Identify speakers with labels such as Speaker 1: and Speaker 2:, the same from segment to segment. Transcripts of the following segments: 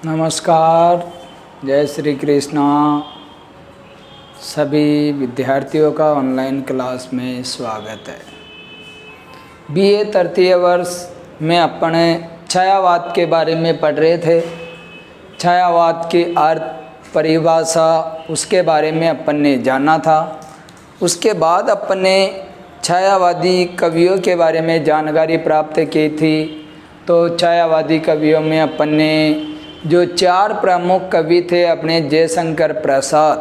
Speaker 1: नमस्कार, जय श्री कृष्णा। सभी विद्यार्थियों का ऑनलाइन क्लास में स्वागत है। बीए तृतीय वर्ष में अपने छायावाद के बारे में पढ़ रहे थे। छायावाद की अर्थ, परिभाषा, उसके बारे में अपन ने जाना था। उसके बाद अपन ने छायावादी कवियों के बारे में जानकारी प्राप्त की थी। तो छायावादी कवियों में अपन ने जो 4 प्रमुख कवि थे अपने जयशंकर प्रसाद,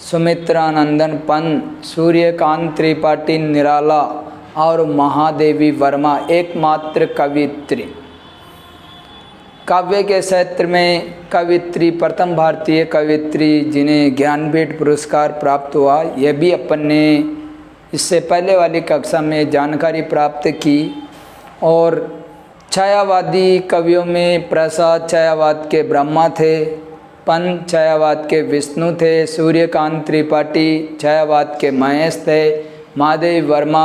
Speaker 1: सुमित्रानंदन पंत, सूर्यकांत त्रिपाठी निराला और महादेवी वर्मा एकमात्र कवित्री। काव्य के क्षेत्र में कवित्री, प्रथम भारतीय कवित्री जिन्हें ज्ञानपीठ पुरस्कार प्राप्त हुआ, यह भी अपन ने इससे पहले वाली कक्षा में जानकारी प्राप्त की। और छायावादी कवियों में प्रसाद छायावाद के ब्रह्मा थे, पंत छायावाद के विष्णु थे, सूर्यकांत त्रिपाठी छायावाद के महेश थे, महादेवी वर्मा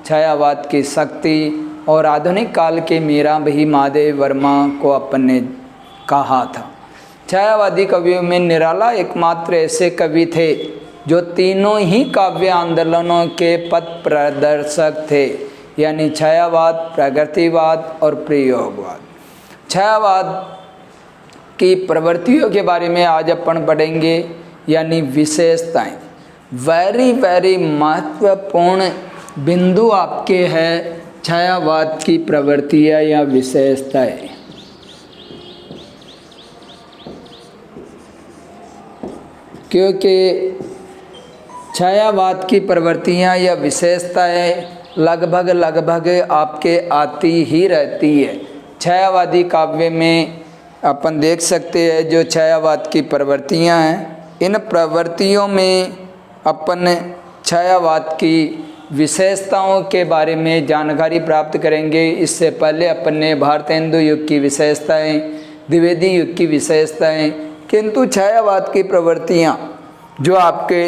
Speaker 1: छायावाद की शक्ति, और आधुनिक काल के मीरा भी महादेवी वर्मा को अपन ने कहा था। छायावादी कवियों में निराला एकमात्र ऐसे कवि थे जो तीनों ही काव्य आंदोलनों के पथ प्रदर्शक थे, यानी छायावाद, प्रगतिवाद और प्रयोगवाद। छायावाद की प्रवृत्तियों के बारे में आज अपन पढ़ेंगे, यानी विशेषताएं। वेरी महत्वपूर्ण बिंदु आपके हैं छायावाद की प्रवृत्तियां या विशेषताएं। क्योंकि छायावाद की प्रवृत्तियां या विशेषताएं लगभग आपके आती ही रहती है। छायावादी काव्य में अपन देख सकते हैं जो छायावाद की प्रवृत्तियां हैं, इन प्रवृत्तियों में अपन छायावाद की विशेषताओं के बारे में जानकारी प्राप्त करेंगे। इससे पहले अपन ने भारतेंदु युग की विशेषताएं, द्विवेदी युग की विशेषताएं, किंतु छायावाद की प्रवृत्तियां जो आपके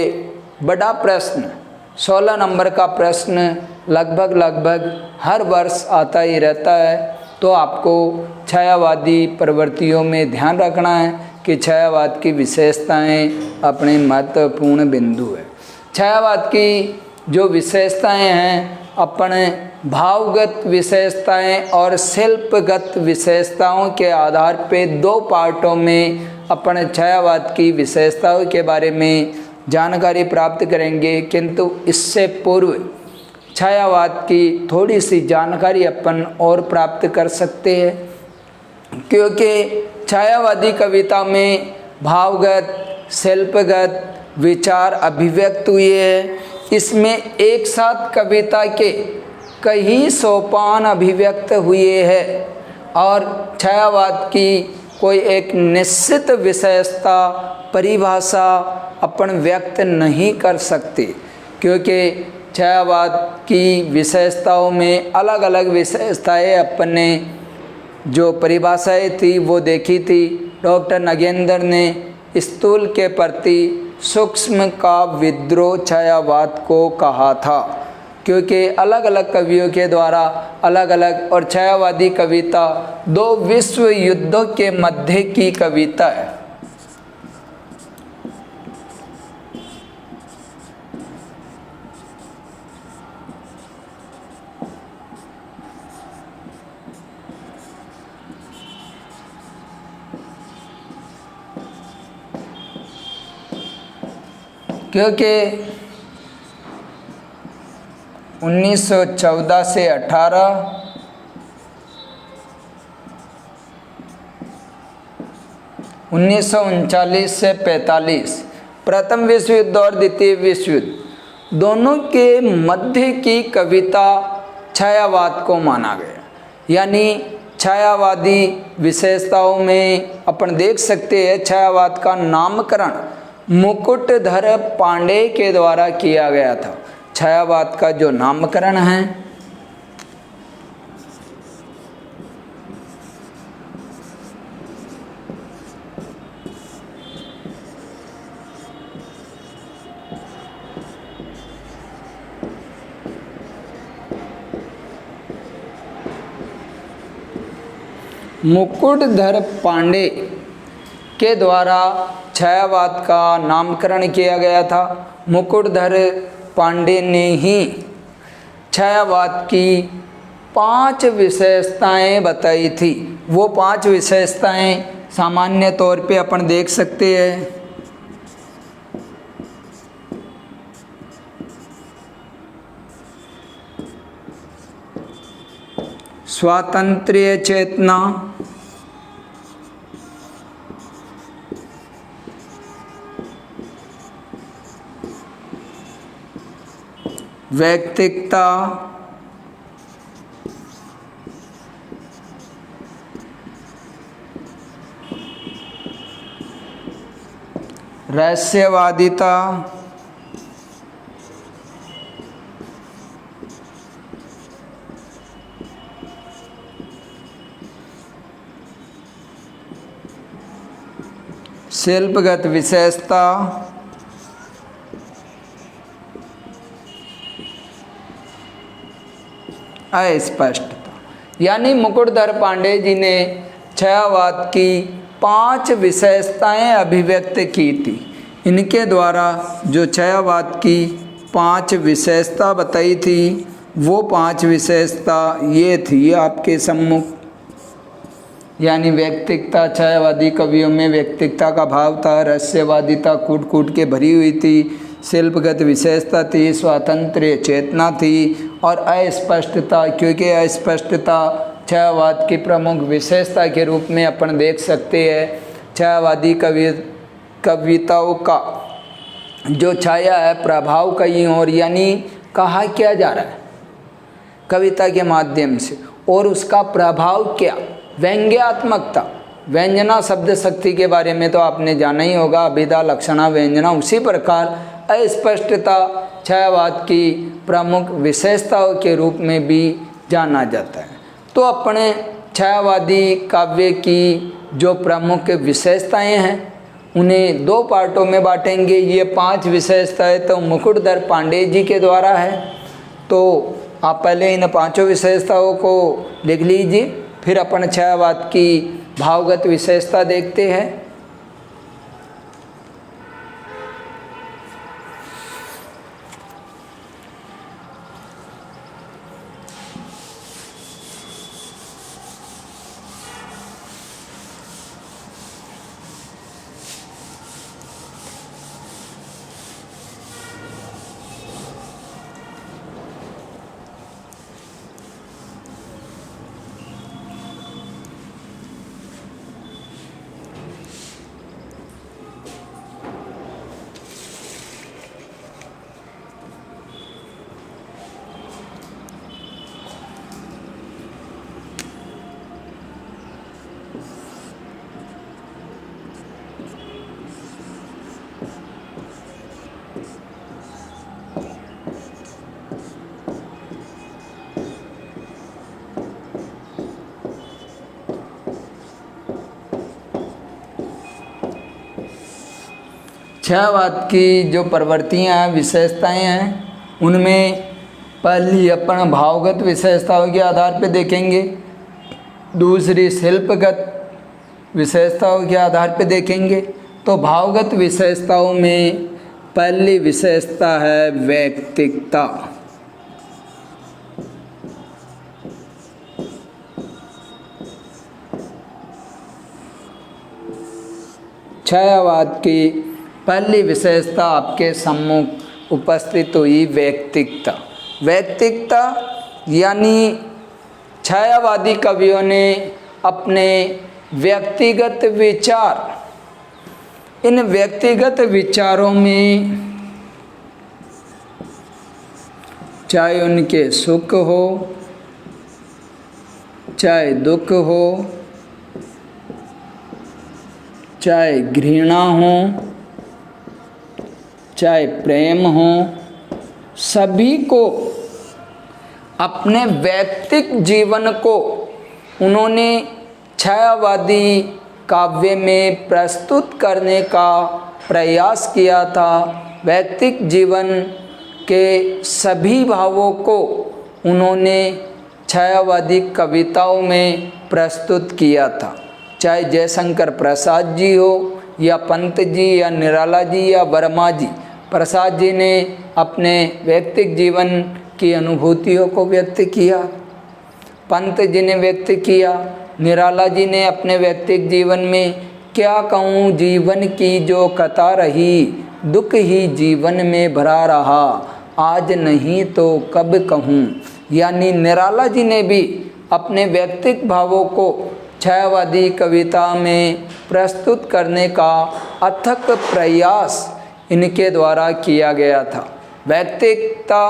Speaker 1: बड़ा प्रश्न 16 नंबर का प्रश्न लगभग हर वर्ष आता ही रहता है, तो आपको छायावादी प्रवृत्तियों में ध्यान रखना है कि छायावाद की विशेषताएं अपने महत्वपूर्ण बिंदु है। छायावाद की जो विशेषताएं हैं, अपने भावगत विशेषताएं और शिल्पगत विशेषताओं के आधार पे 2 पार्टों में अपने छायावाद की विशेषताओं के बारे में जानकारी प्राप्त करेंगे। किंतु इससे पूर्व छायावाद की थोड़ी सी जानकारी अपन और प्राप्त कर सकते हैं, क्योंकि छायावादी कविता में भावगत, शिल्पगत विचार अभिव्यक्त हुए हैं। इसमें एक साथ कविता के कई सोपान अभिव्यक्त हुए हैं और छायावाद की कोई एक निश्चित विशेषता, परिभाषा अपन व्यक्त नहीं कर सकते, क्योंकि छायावाद की विशेषताओं में अलग अलग विशेषताएं अपन ने जो परिभाषाएं थी वो देखी थी। डॉक्टर नगेंद्र ने स्थूल के प्रति सूक्ष्म का विद्रोह छायावाद को कहा था, क्योंकि अलग अलग कवियों के द्वारा अलग अलग, और छायावादी कविता 2 विश्व युद्धों के मध्य की कविता है। क्योंकि 1914 से 18, 1939 से 45, प्रथम विश्व युद्ध और द्वितीय विश्व युद्ध दोनों के मध्य की कविता छायावाद को माना गया। यानी छायावादी विशेषताओं में अपन देख सकते हैं छायावाद का नामकरण मुकुटधर पांडे के द्वारा किया गया था। छायावाद का जो नामकरण है मुकुटधर पांडे के द्वारा छायावाद का नामकरण किया गया था। मुकुटधर पांडे ने ही छायावाद की 5 विशेषताएं बताई थी। वो 5 विशेषताएं सामान्य तौर पे अपन देख सकते हैं। स्वातंत्र्य चेतना, वैयक्तिकता, रहस्यवादिता, शिल्पगत विशेषता, अस्पष्टता। यानी मुकुटधर पांडे जी ने छायावाद की 5 विशेषताएं अभिव्यक्त की थी। इनके द्वारा जो छायावाद की 5 विशेषता बताई थी, वो 5 विशेषता ये थी आपके सम्मुख। यानी व्यक्तिकता, छायावादी कवियों में व्यक्तिकता का भाव था, रहस्यवादिता कूट कूट के भरी हुई थी, शिल्पगत विशेषता थी, स्वातंत्र्य चेतना थी और अस्पष्टता, क्योंकि अस्पष्टता छायावाद की प्रमुख विशेषता के रूप में अपन देख सकते हैं। छायावादी कविताओं का जो छाया है प्रभाव कहीं और, यानी कहा क्या जा रहा है कविता के माध्यम से, और उसका प्रभाव क्या, व्यंग्यात्मकता, व्यंजना शब्द शक्ति के बारे में तो आपने जाना ही होगा, अभिधा लक्षणा व्यंजना। उसी प्रकार अस्पष्टता छायावाद की प्रमुख विशेषताओं के रूप में भी जाना जाता है। तो अपने छायावादी काव्य की जो प्रमुख विशेषताएं हैं उन्हें 2 पार्टों में बांटेंगे। ये 5 विशेषताएं तो मुकुटधर पांडे जी के द्वारा है, तो आप पहले इन 5 विशेषताओं को लिख लीजिए, फिर अपन छायावाद की भावगत विशेषता देखते हैं। छायावाद की जो प्रवृत्तियाँ हैं, विशेषताएं हैं, उनमें पहली अपन भावगत विशेषताओं के आधार पर देखेंगे, दूसरी शिल्पगत विशेषताओं के आधार पर देखेंगे। तो भावगत विशेषताओं में पहली विशेषता है वैयक्तिकता। छायावाद की पहली विशेषता आपके सम्मुख उपस्थित हुई वैयक्तिकता। वैयक्तिकता यानी छायावादी कवियों ने अपने व्यक्तिगत विचार, इन व्यक्तिगत विचारों में चाहे उनके सुख हो चाहे दुख हो, चाहे घृणा हो चाहे प्रेम हो, सभी को अपने वैयक्तिक जीवन को उन्होंने छायावादी काव्य में प्रस्तुत करने का प्रयास किया था। वैयक्तिक जीवन के सभी भावों को उन्होंने छायावादी कविताओं में प्रस्तुत किया था। चाहे जयशंकर प्रसाद जी हो या पंत जी या निराला जी या वर्मा जी। प्रसाद जी ने अपने व्यक्तिगत जीवन की अनुभूतियों को व्यक्त किया, पंत जी ने व्यक्त किया, निराला जी ने अपने व्यक्तिगत जीवन में क्या कहूँ जीवन की जो कथा रही, दुख ही जीवन में भरा रहा, आज नहीं तो कब कहूँ। यानी निराला जी ने भी अपने व्यक्तिगत भावों को छायावादी कविता में प्रस्तुत करने का अथक प्रयास इनके द्वारा किया गया था। व्यक्तिगता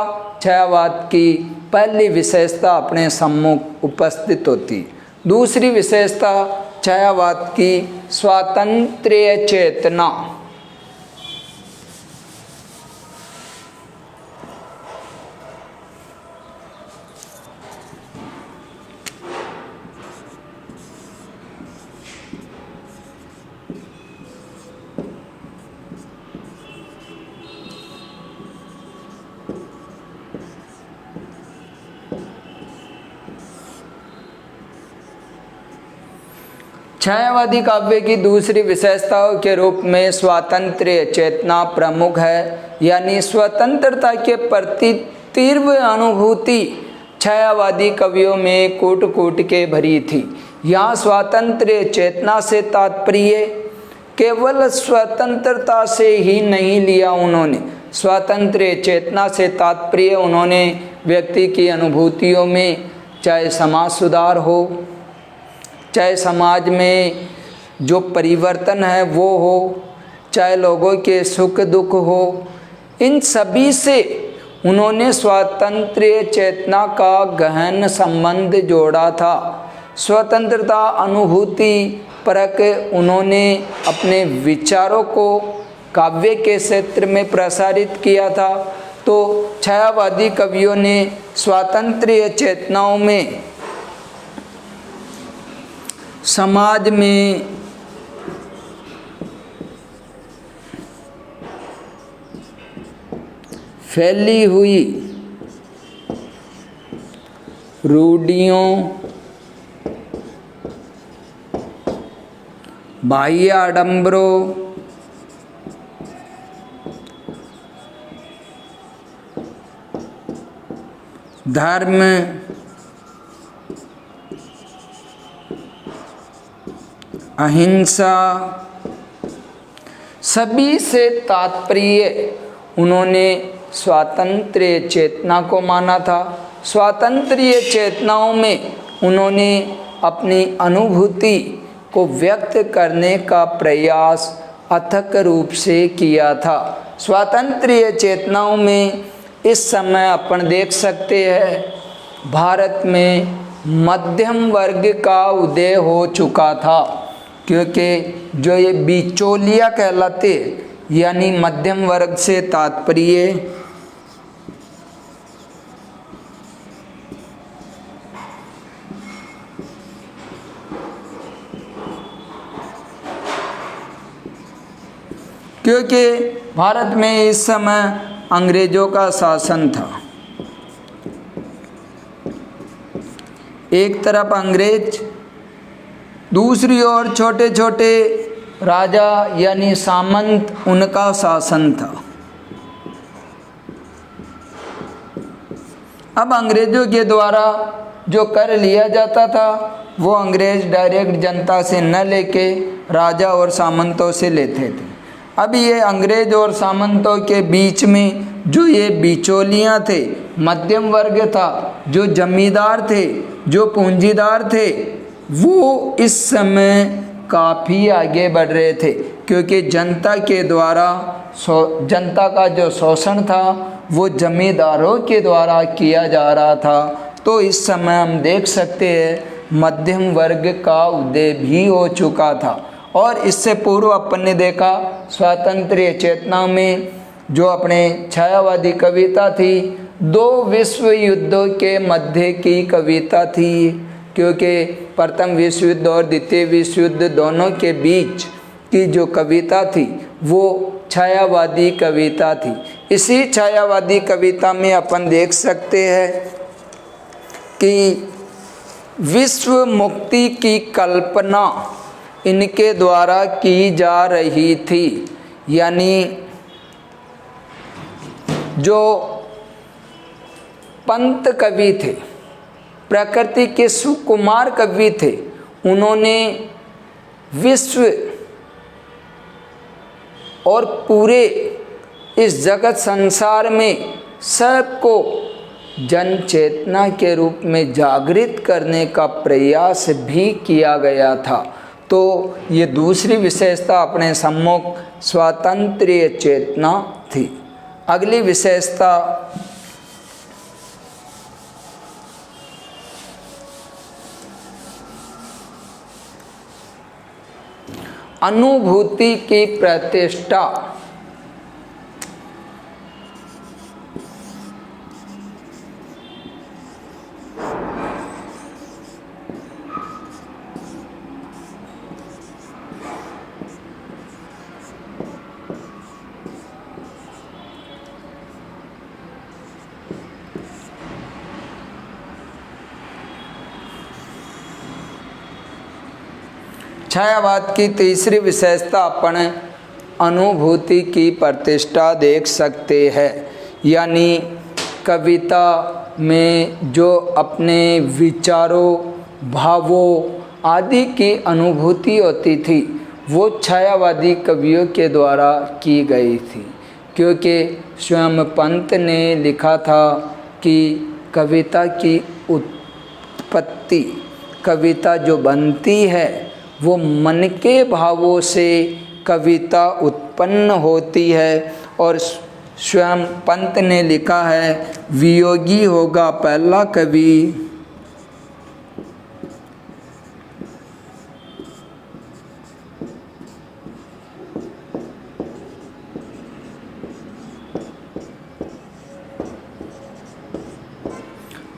Speaker 1: छायावाद की पहली विशेषता अपने सम्मुख उपस्थित होती। दूसरी विशेषता छायावाद की स्वातंत्र्य चेतना। छायावादी काव्य की दूसरी विशेषताओं के रूप में स्वातंत्र्य चेतना प्रमुख है, यानी स्वतंत्रता के प्रति तीव्र अनुभूति छायावादी कवियों में कूट कूट के भरी थी। यहाँ स्वातंत्र्य चेतना से तात्पर्य केवल स्वतंत्रता से ही नहीं लिया उन्होंने, स्वातंत्र्य चेतना से तात्पर्य उन्होंने व्यक्ति की अनुभूतियों में, चाहे समाज सुधार हो, चाहे समाज में जो परिवर्तन है वो हो, चाहे लोगों के सुख दुख हो, इन सभी से उन्होंने स्वातंत्र्य चेतना का गहन संबंध जोड़ा था। स्वतंत्रता अनुभूति परक उन्होंने अपने विचारों को काव्य के क्षेत्र में प्रसारित किया था। तो छायावादी कवियों ने स्वातंत्र्य चेतनाओं में समाज में फैली हुई रूढ़ियों, बाह्य आडंबरों, धर्म, अहिंसा, सभी से तात्पर्य उन्होंने स्वातंत्र्य चेतना को माना था। स्वातंत्र्य चेतनाओं में उन्होंने अपनी अनुभूति को व्यक्त करने का प्रयास अथक रूप से किया था। स्वातंत्र्य चेतनाओं में इस समय अपन देख सकते हैं भारत में मध्यम वर्ग का उदय हो चुका था, क्योंकि जो ये बिचौलिया कहलाते यानी मध्यम वर्ग से तात्पर्य क्योंकि भारत में इस समय अंग्रेजों का शासन था। एक तरफ अंग्रेज, दूसरी ओर छोटे छोटे राजा यानी सामंत, उनका शासन था। अब अंग्रेजों के द्वारा जो कर लिया जाता था वो अंग्रेज डायरेक्ट जनता से न लेके राजा और सामंतों से लेते थे। अब ये अंग्रेज और सामंतों के बीच में जो ये बिचौलियाँ थे, मध्यम वर्ग था, जो जमींदार थे, जो पूंजीदार थे, वो इस समय काफ़ी आगे बढ़ रहे थे, क्योंकि जनता के द्वारा जनता का जो शोषण था वो जमींदारों के द्वारा किया जा रहा था। तो इस समय हम देख सकते हैं मध्यम वर्ग का उदय भी हो चुका था। और इससे पूर्व अपन ने देखा स्वातंत्र्य चेतना में जो अपने छायावादी कविता थी, दो विश्व युद्धों के मध्य की कविता थी, क्योंकि प्रथम विश्व युद्ध और द्वितीय विश्व युद्ध दोनों के बीच की जो कविता थी वो छायावादी कविता थी। इसी छायावादी कविता में अपन देख सकते हैं कि विश्व मुक्ति की कल्पना इनके द्वारा की जा रही थी। यानी जो पंत कवि थे, प्रकृति के सुकुमार कवि थे, उन्होंने विश्व और पूरे इस जगत संसार में सबको जन चेतना के रूप में जागृत करने का प्रयास भी किया गया था। तो ये दूसरी विशेषता अपने सम्मुख स्वातंत्र्य चेतना थी। अगली विशेषता अनुभूति की प्रतिष्ठा। छायावाद की तीसरी विशेषता अपन अनुभूति की प्रतिष्ठा देख सकते हैं। यानी कविता में जो अपने विचारों, भावों आदि की अनुभूति होती थी वो छायावादी कवियों के द्वारा की गई थी। क्योंकि स्वयं पंत ने लिखा था कि कविता की उत्पत्ति, कविता जो बनती है वो मन के भावों से कविता उत्पन्न होती है। और स्वयं पंत ने लिखा है, वियोगी होगा पहला कवि,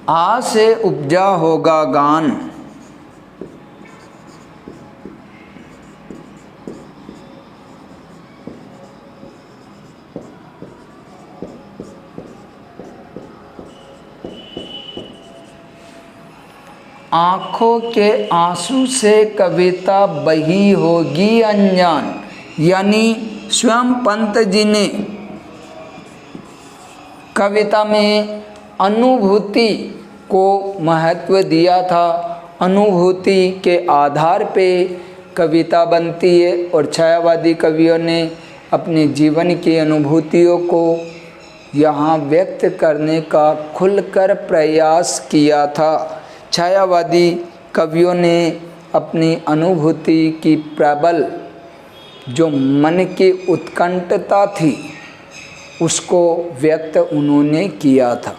Speaker 1: आ से उपजा होगा गान। आँखों के आंसू से कविता बही होगी अनजान। यानी स्वयं पंत जी ने कविता में अनुभूति को महत्व दिया था। अनुभूति के आधार पे कविता बनती है और छायावादी कवियों ने अपने जीवन की अनुभूतियों को यहाँ व्यक्त करने का खुलकर प्रयास किया था। छायावादी कवियों ने अपनी अनुभूति की प्रबल जो मन की उत्कंठता थी उसको व्यक्त उन्होंने किया था।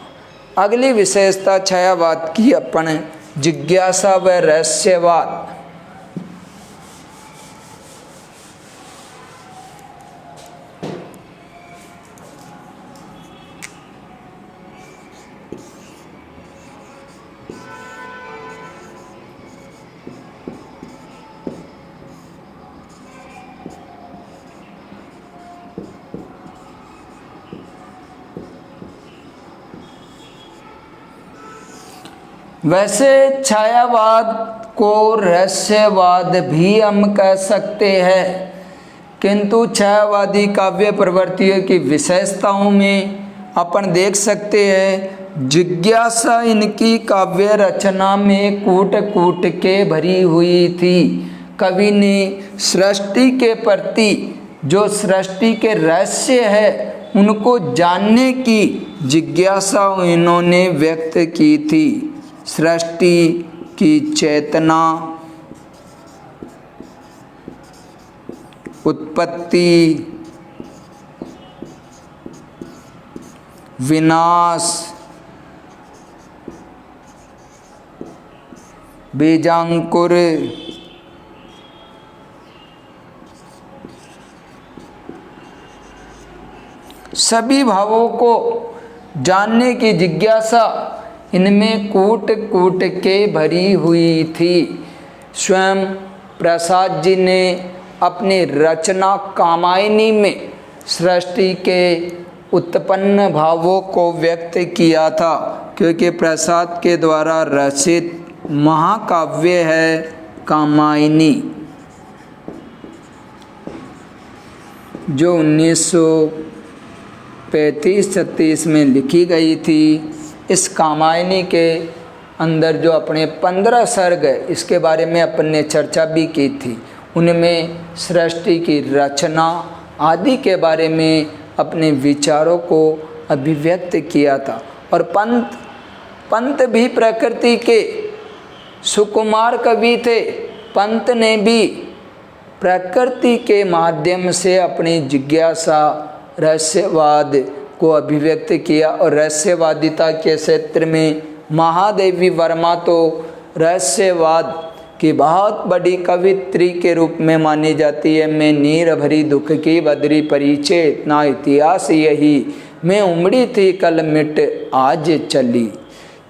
Speaker 1: अगली विशेषता छायावाद की अपन जिज्ञासा व रहस्यवाद। वैसे छायावाद को रहस्यवाद भी हम कह सकते हैं, किंतु छायावादी काव्य प्रवृत्तियों की विशेषताओं में अपन देख सकते हैं जिज्ञासा इनकी काव्य रचना में कूट कूट के भरी हुई थी। कवि ने सृष्टि के प्रति जो सृष्टि के रहस्य है उनको जानने की जिज्ञासा इन्होंने व्यक्त की थी। सृष्टि की चेतना, उत्पत्ति, विनाश, बीजांकुर, सभी भावों को जानने की जिज्ञासा इनमें कूट कूट के भरी हुई थी। स्वयं प्रसाद जी ने अपनी रचना कामायनी में सृष्टि के उत्पन्न भावों को व्यक्त किया था, क्योंकि प्रसाद के द्वारा रचित महाकाव्य है कामायनी। जो 1935-36 में लिखी गई थी। इस कामायनी के अंदर जो अपने 15 सर्ग है, इसके बारे में अपन ने चर्चा भी की थी। उनमें सृष्टि की रचना आदि के बारे में अपने विचारों को अभिव्यक्त किया था। और पंत भी प्रकृति के सुकुमार कवि थे। पंत ने भी प्रकृति के माध्यम से अपनी जिज्ञासा रहस्यवाद को अभिव्यक्त किया। और रहस्यवादिता के क्षेत्र में महादेवी वर्मा तो रहस्यवाद की बहुत बड़ी कवित्री के रूप में मानी जाती है। मैं नीर भरी दुख की बदरी परिचय, इतना इतिहास यही, मैं उमड़ी थी कल मिट आज चली,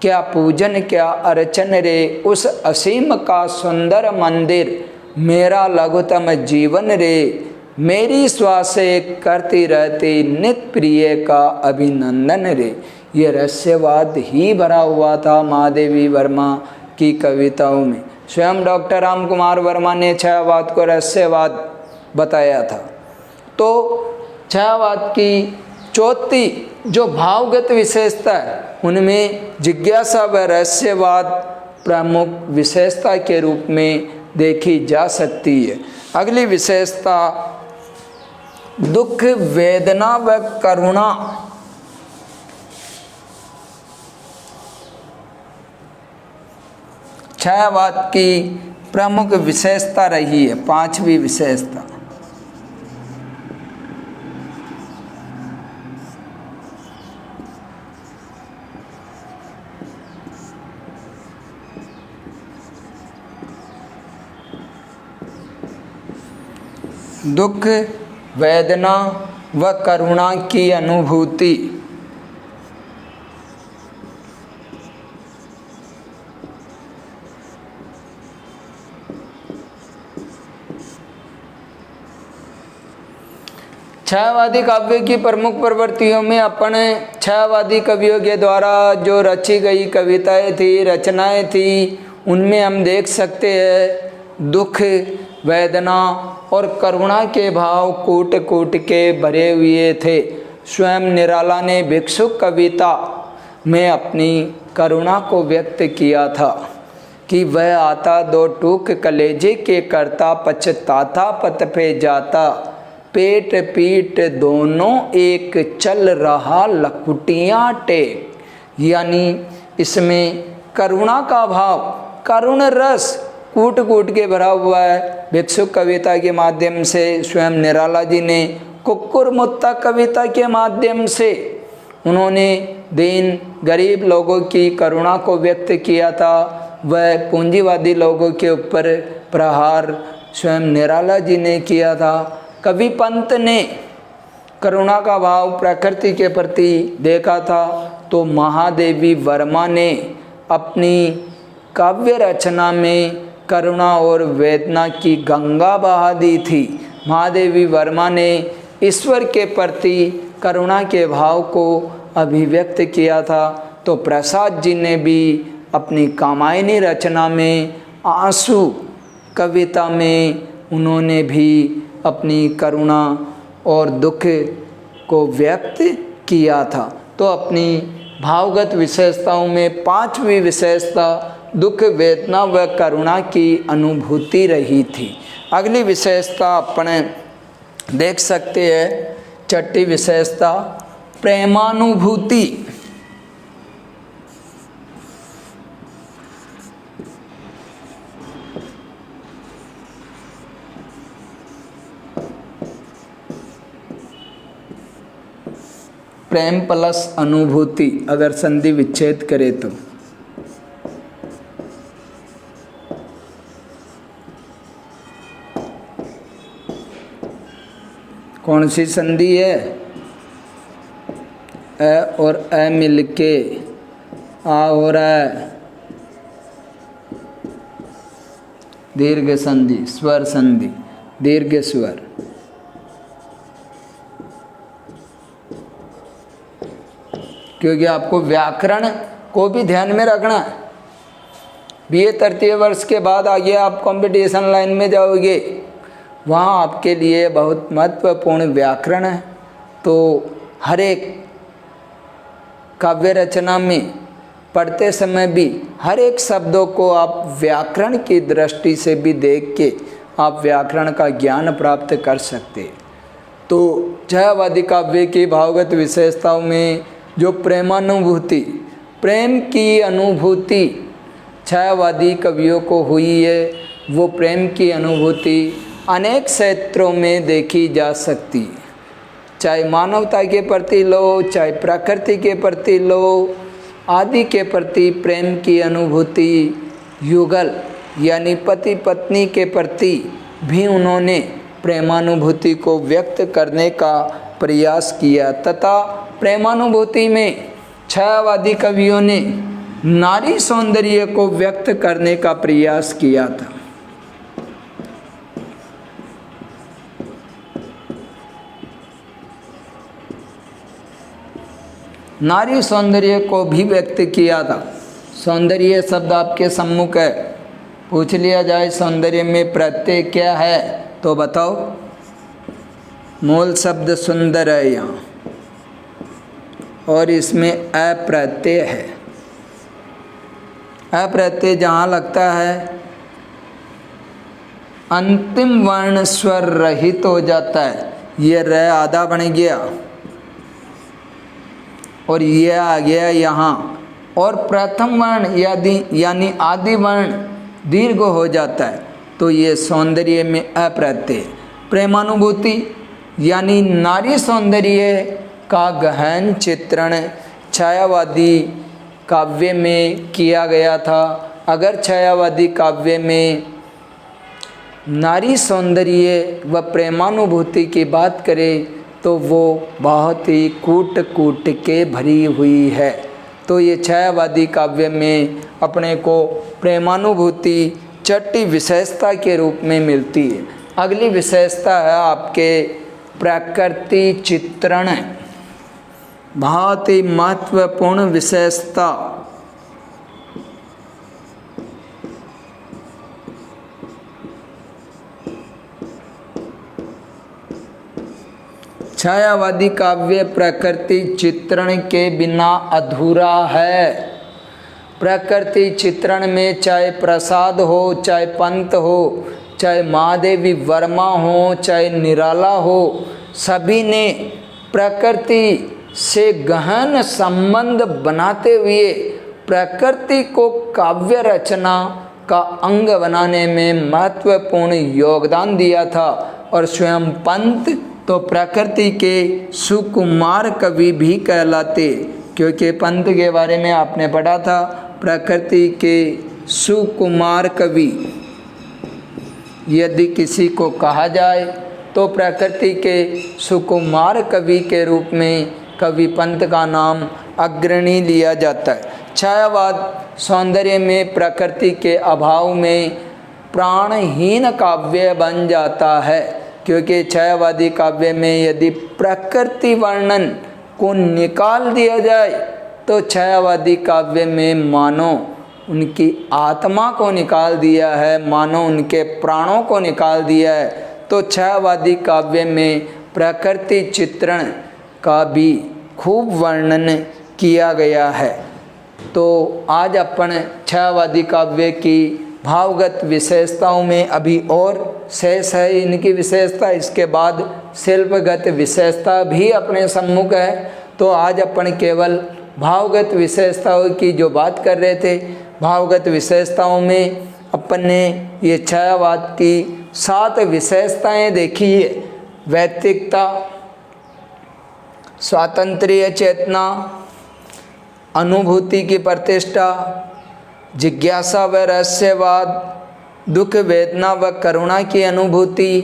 Speaker 1: क्या पूजन क्या अर्चन रे, उस असीम का सुंदर मंदिर, मेरा लघुतम जीवन रे, मेरी श्वासें करती रहती नित प्रिय का अभिनंदन रे। ये रहस्यवाद ही भरा हुआ था महादेवी वर्मा की कविताओं में। स्वयं डॉक्टर राम कुमार वर्मा ने छायावाद को रहस्यवाद बताया था। तो छायावाद की चौथी जो भावगत विशेषता है, उनमें जिज्ञासा व रहस्यवाद प्रमुख विशेषता के रूप में देखी जा सकती है। अगली विशेषता दुख, वेदना व करुणा। छायावाद की प्रमुख विशेषता रही है। पांचवी विशेषता दुख, वेदना व करुणा की अनुभूति। छायावादी काव्य की प्रमुख प्रवृत्तियों में अपन छायावादी कवियों के द्वारा जो रची गई कविताएं थी, रचनाएं थी, उनमें हम देख सकते हैं दुख, वेदना और करुणा के भाव कूट कूट के भरे हुए थे। स्वयं निराला ने भिक्षुक कविता में अपनी करुणा को व्यक्त किया था कि वह आता दो टूक कलेजे के करता, पछताता पत पे जाता, पेट पीठ दोनों एक चल रहा लकुटियाँ टेक। यानी इसमें करुणा का भाव, करुण रस कूट कूट के भरा हुआ है। भिक्षुक कविता के माध्यम से स्वयं निराला जी ने कुक्कुर मुत्ता कविता के माध्यम से उन्होंने दीन गरीब लोगों की करुणा को व्यक्त किया था। वह पूंजीवादी लोगों के ऊपर प्रहार स्वयं निराला जी ने किया था। कवि पंत ने करुणा का भाव प्रकृति के प्रति देखा था, तो महादेवी वर्मा ने अपनी काव्य रचना में करुणा और वेदना की गंगा बहा दी थी। महादेवी वर्मा ने ईश्वर के प्रति करुणा के भाव को अभिव्यक्त किया था, तो प्रसाद जी ने भी अपनी कामायनी रचना में आंसू कविता में उन्होंने भी अपनी करुणा और दुख को व्यक्त किया था। तो अपनी भावगत विशेषताओं में पांचवी विशेषता दुख, वेदना व करुणा की अनुभूति रही थी। अगली विशेषता अपने देख सकते हैं, छठी विशेषता प्रेमानुभूति। प्रेम प्लस अनुभूति अगर संधि विच्छेद करे तो कौन सी संधि है? अ और अ मिलके आ हो रहा है दीर्घ संधि, स्वर संधि, दीर्घ स्वर। क्योंकि आपको व्याकरण को भी ध्यान में रखना है। बीए तृतीय वर्ष के बाद आगे आप कंपटीशन लाइन में जाओगे, वहाँ आपके लिए बहुत महत्वपूर्ण व्याकरण है। तो हर एक काव्य रचना में पढ़ते समय भी हर एक शब्दों को आप व्याकरण की दृष्टि से भी देख के आप व्याकरण का ज्ञान प्राप्त कर सकते। तो छायावादी काव्य की भावगत विशेषताओं में जो प्रेमानुभूति, प्रेम की अनुभूति छायावादी कवियों को हुई है, वो प्रेम की अनुभूति अनेक क्षेत्रों में देखी जा सकती है। चाहे मानवता के प्रति लो, चाहे प्रकृति के प्रति लो, आदि के प्रति प्रेम की अनुभूति, युगल यानी पति पत्नी के प्रति भी उन्होंने प्रेमानुभूति को व्यक्त करने का प्रयास किया तथा प्रेमानुभूति में छायावादी कवियों ने नारी सौंदर्य को व्यक्त करने का प्रयास किया था। नारी सौंदर्य को भी व्यक्त किया था। सौंदर्य शब्द आपके सम्मुख है, पूछ लिया जाए सौंदर्य में प्रत्यय क्या है तो बताओ। मूल शब्द सुंदर है यहाँ और इसमें अप्रत्यय है। अप्रत्यय जहाँ लगता है अंतिम वर्ण स्वर रहित हो जाता है। ये र आधा बन गया और ये आ गया यहाँ, और प्रथम वर्ण यानी आदि वर्ण दीर्घ हो जाता है। तो ये सौंदर्य में अप्रत्यय। प्रेमानुभूति यानी नारी सौंदर्य का गहन चित्रण छायावादी काव्य में किया गया था। अगर छायावादी काव्य में नारी सौंदर्य व प्रेमानुभूति की बात करें तो वो बहुत ही कूट कूट के भरी हुई है। तो ये छायावादी काव्य में अपने को प्रेमानुभूति छठी विशेषता के रूप में मिलती है। अगली विशेषता है आपके प्रकृति चित्रण, बहुत ही महत्वपूर्ण विशेषता। छायावादी काव्य प्रकृति चित्रण के बिना अधूरा है। प्रकृति चित्रण में चाहे प्रसाद हो, चाहे पंत हो, चाहे महादेवी वर्मा हो, चाहे निराला हो, सभी ने प्रकृति से गहन संबंध बनाते हुए प्रकृति को काव्य रचना का अंग बनाने में महत्वपूर्ण योगदान दिया था। और स्वयं पंत तो प्रकृति के सुकुमार कवि भी कहलाते, क्योंकि पंत के बारे में आपने पढ़ा था। प्रकृति के सुकुमार कवि यदि किसी को कहा जाए तो प्रकृति के सुकुमार कवि के रूप में कवि पंत का नाम अग्रणी लिया जाता है। छायावाद सौंदर्य में प्रकृति के अभाव में प्राणहीन काव्य बन जाता है, क्योंकि छायावादी काव्य में यदि प्रकृति वर्णन को निकाल दिया जाए तो छायावादी काव्य में मानो उनकी आत्मा को निकाल दिया है, मानो उनके प्राणों को निकाल दिया है। तो छायावादी काव्य में प्रकृति चित्रण का भी खूब वर्णन किया गया है। तो आज अपन छायावादी काव्य की भावगत विशेषताओं में अभी और शेष है इनकी विशेषता, इसके बाद शिल्पगत विशेषता भी अपने सम्मुख है। तो आज अपन केवल भावगत विशेषताओं की जो बात कर रहे थे, भावगत विशेषताओं में अपन ने ये छायावाद की 7 विशेषताएं देखी है। वैयक्तिकता, स्वातंत्र्य चेतना, अनुभूति की प्रतिष्ठा, जिज्ञासा व रहस्यवाद, दुख वेदना व करुणा की अनुभूति,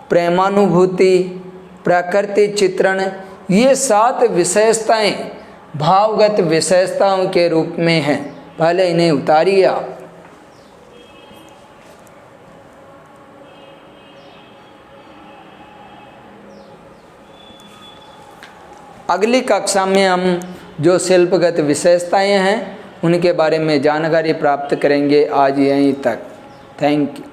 Speaker 1: प्रेमानुभूति, प्रकृति चित्रण, ये 7 विशेषताएं भावगत विशेषताओं के रूप में हैं। पहले इन्हें उतारिए आप। अगली कक्षा में हम जो शिल्पगत विशेषताएं हैं उनके बारे में जानकारी प्राप्त करेंगे। आज यहीं तक। Thank you.